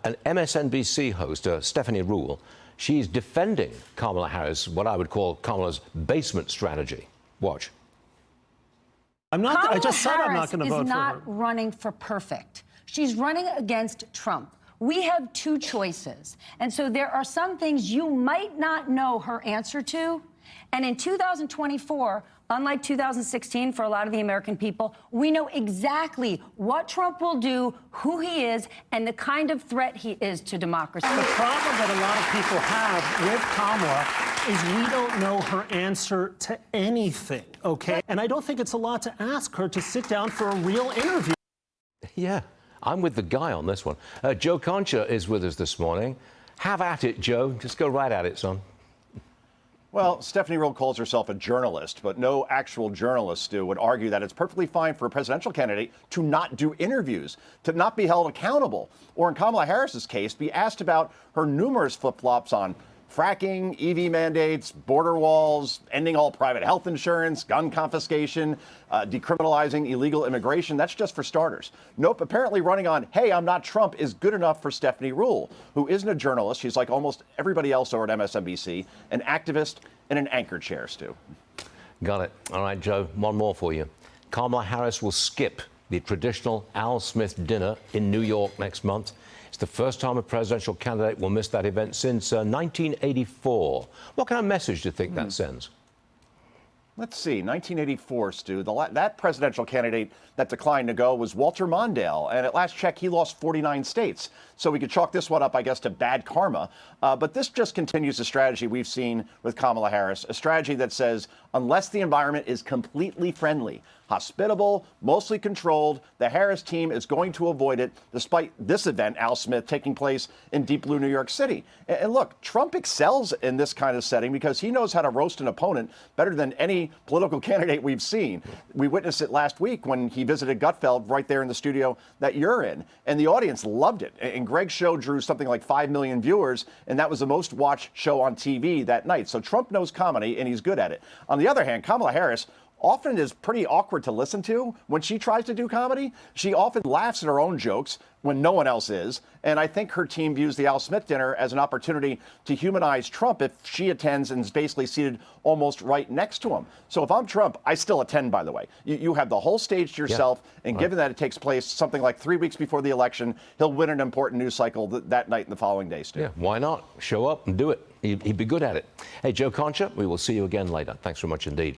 an MSNBC host, Stephanie Rule, she's defending Kamala Harris, what I would call Kamala's basement strategy. Watch. I just said I'm not going to vote for her. Kamala Harris is not running for perfect. She's running against Trump. We have two choices. And so there are some things you might not know her answer to. And in 2024, unlike 2016 for a lot of the American people, we know exactly what Trump will do, who he is, and the kind of threat he is to democracy. The problem that a lot of people have with Kamala is we don't know her answer to anything, okay? And I don't think it's a lot to ask her to sit down for a real interview. Yeah, I'm with the guy on this one. Joe Concha is with us this morning. Have at it, Joe. Just go right at it, son. Well, Stephanie Rule calls herself a journalist, but no actual journalist would argue that it's perfectly fine for a presidential candidate to not do interviews, to not be held accountable, or in Kamala Harris's case, be asked about her numerous flip-flops on fracking, EV mandates, border walls, ending all private health insurance, gun confiscation, decriminalizing illegal immigration. That's just for starters. Nope, apparently running on, hey, I'm not Trump is good enough for Stephanie Rule, who isn't a journalist. She's like almost everybody else over at MSNBC, an activist and an anchor chair, Stu. Got it. All right, Joe, one more for you. Kamala Harris will skip the traditional Al Smith dinner in New York next month. It's the first time a presidential candidate will miss that event since 1984. What kind of message do you think that sends? Let's see, 1984, Stu. That presidential candidate that declined to go was Walter Mondale. And at last check, he lost 49 states. So we could chalk this one up, I guess, to bad karma. But this just continues the strategy we've seen with Kamala Harris, a strategy that says, unless the environment is completely friendly, hospitable, mostly controlled, the Harris team is going to avoid it, despite this event, Al Smith, taking place in deep blue New York City. And look, Trump excels in this kind of setting because he knows how to roast an opponent better than any political candidate we've seen. We witnessed it last week when he visited Gutfeld right there in the studio that you're in, and the audience loved it. And Greg's show drew something like 5 million viewers, and that was the most watched show on TV that night. So Trump knows comedy, and he's good at it. On the other hand, Kamala Harris often is pretty awkward to listen to when she tries to do comedy. She often laughs at her own jokes when no one else is. And I think her team views the Al Smith dinner as an opportunity to humanize Trump if she attends and is basically seated almost right next to him. So if I'm Trump, I still attend, by the way. You have the whole stage to yourself. Yeah. And given that it takes place something like 3 weeks before the election, he'll win an important news cycle that night and the following day, Stu. Yeah, why not? Show up and do it. He'd be good at it. Hey, Joe Concha, we will see you again later. Thanks very much indeed.